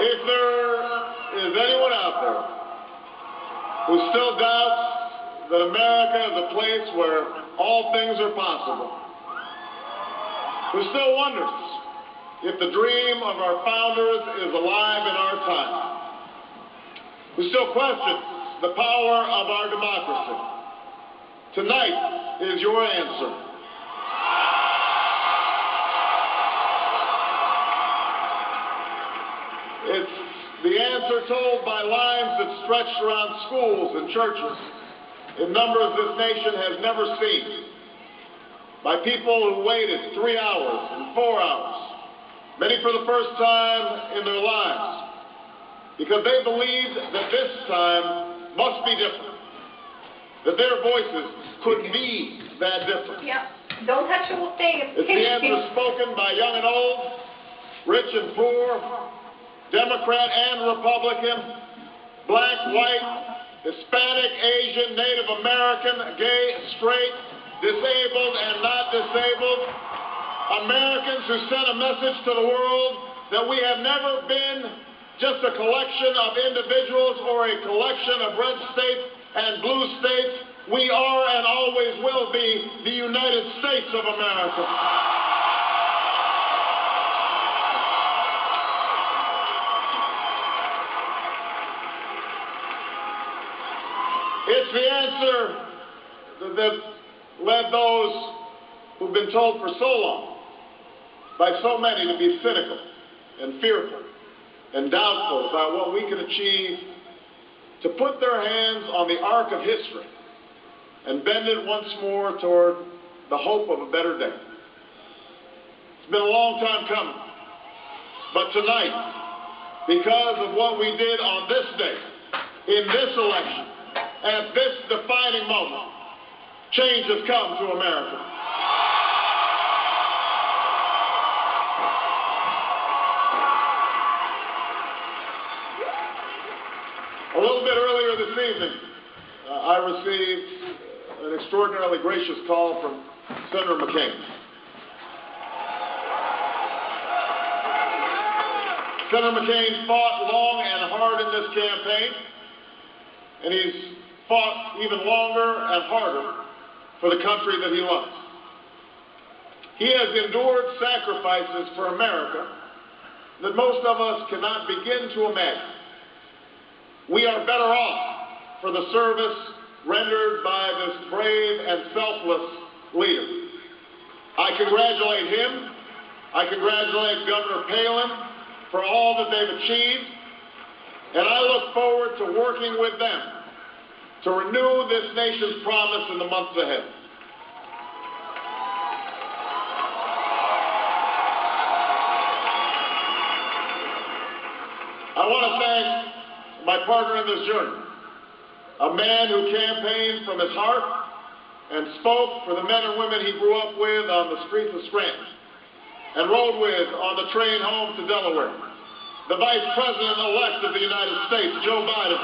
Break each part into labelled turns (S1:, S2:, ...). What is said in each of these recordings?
S1: If there is anyone out there who still doubts that America is a place where all things are possible, who still wonders if the dream of our founders is alive in our time, who still questions the power of our democracy, tonight is your answer. It's the answer told by lines that stretched around schools and churches in numbers this nation has never seen, by people who waited 3 hours and 4 hours, many for the first time in their lives, because they believed that this time must be different, that their voices could be that different.
S2: Yeah, don't touch the thing.
S1: It's the answer spoken by young and old, rich and poor, Democrat and Republican, black, white, Hispanic, Asian, Native American, gay, straight, disabled and not disabled, Americans who sent a message to the world that we have never been just a collection of individuals or a collection of red states and blue states. We are and always will be the United States of America. It's the answer that led those who've been told for so long by so many to be cynical and fearful and doubtful about what we can achieve, to put their hands on the arc of history and bend it once more toward the hope of a better day. It's been a long time coming, but tonight, because of what we did on this day, in this election, at this defining moment, change has come to America. A little bit earlier this evening, I received an extraordinarily gracious call from Senator McCain. Senator McCain fought long and hard in this campaign, and he's fought even longer and harder for the country that he loves. He has endured sacrifices for America that most of us cannot begin to imagine. We are better off for the service rendered by this brave and selfless leader. I congratulate him. I congratulate Governor Palin for all that they've achieved, and I look forward to working with them to renew this nation's promise in the months ahead. I want to thank my partner in this journey, a man who campaigned from his heart and spoke for the men and women he grew up with on the streets of Scranton and rode with on the train home to Delaware, the Vice President-elect of the United States, Joe Biden.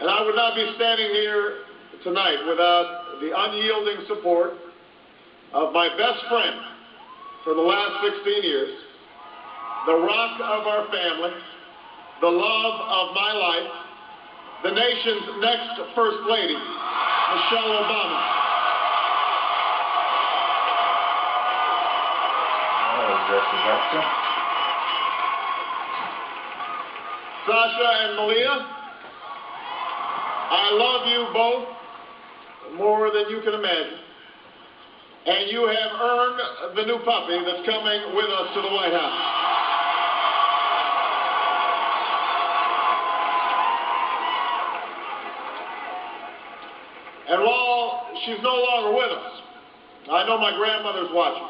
S1: And I would not be standing here tonight without the unyielding support of my best friend for the last 16 years, the rock of our family, the love of my life, the nation's next First Lady, Michelle Obama. Sasha and Malia, I love you both more than you can imagine. And you have earned the new puppy that's coming with us to the White House. And while she's no longer with us, I know my grandmother's watching,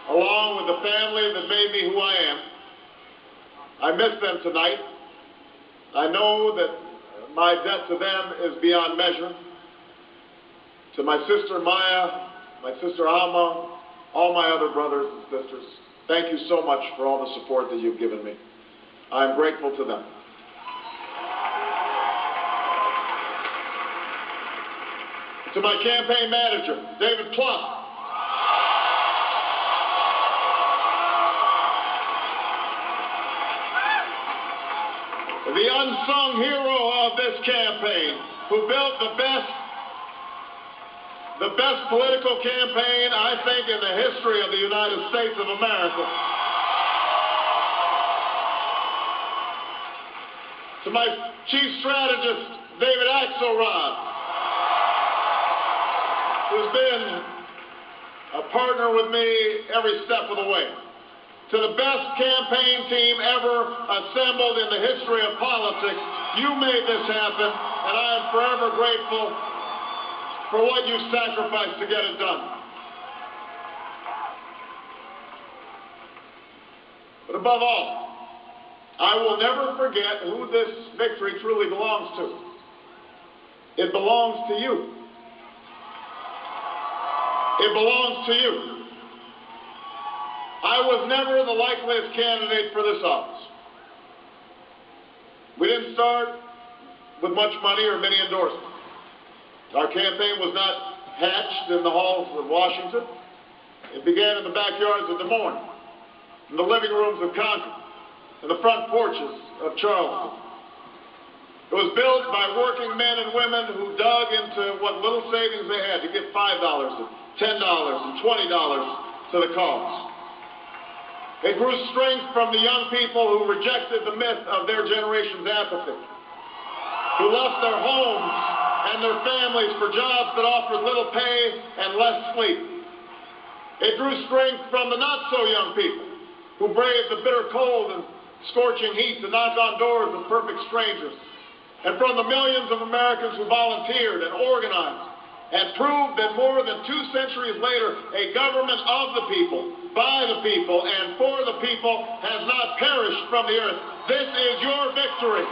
S1: along with the family that made me who I am. I miss them tonight. I know that my debt to them is beyond measure. To my sister Maya, my sister Alma, all my other brothers and sisters, thank you so much for all the support that you've given me. I'm grateful to them. To my campaign manager, David Plum. The unsung hero of this campaign, who built the best political campaign, I think, in the history of the United States of America. To my chief strategist, David Axelrod, who's been a partner with me every step of the way. To the best campaign team ever assembled in the history of politics, you made this happen, and I am forever grateful for what you sacrificed to get it done. But above all, I will never forget who this victory truly belongs to. It belongs to you. It belongs to you. I was never the likeliest candidate for this office. We didn't start with much money or many endorsements. Our campaign was not hatched in the halls of Washington. It began in the backyards of Des Moines, in the living rooms of Concord, and the front porches of Charleston. It was built by working men and women who dug into what little savings they had to give $5 and $10 and $20 to the cause. It grew strength from the young people who rejected the myth of their generation's apathy, who left their homes and their families for jobs that offered little pay and less sleep. It drew strength from the not-so-young people who braved the bitter cold and scorching heat to knock on doors of perfect strangers, and from the millions of Americans who volunteered and organized and proved that more than 2 centuries later, a government of the people, by the people, and for the people has not perished from the earth. This is your victory.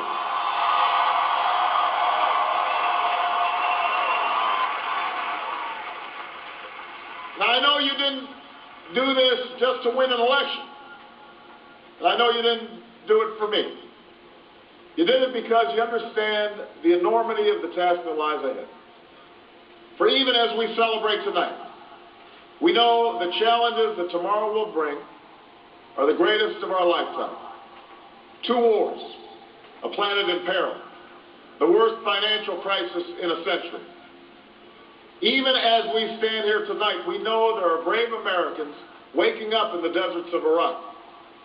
S1: Now, I know you didn't do this just to win an election. And I know you didn't do it for me. You did it because you understand the enormity of the task that lies ahead. For even as we celebrate tonight, we know the challenges that tomorrow will bring are the greatest of our lifetime. 2 wars, a planet in peril, the worst financial crisis in a century. Even as we stand here tonight, we know there are brave Americans waking up in the deserts of Iraq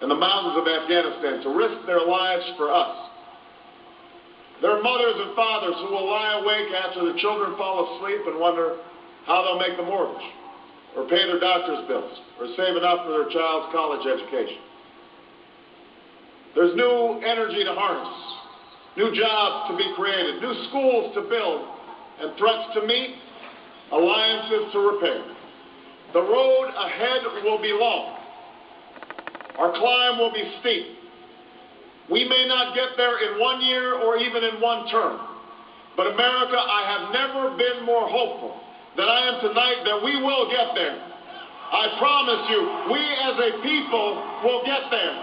S1: and the mountains of Afghanistan to risk their lives for us. There are mothers and fathers who will lie awake after the children fall asleep and wonder how they'll make the mortgage, or pay their doctor's bills, or save enough for their child's college education. There's new energy to harness, new jobs to be created, new schools to build, and threats to meet, alliances to repair. The road ahead will be long. Our climb will be steep. We may not get there in 1 year or even in 1 term. But America, I have never been more hopeful than I am tonight that we will get there. I promise you, we as a people will get there.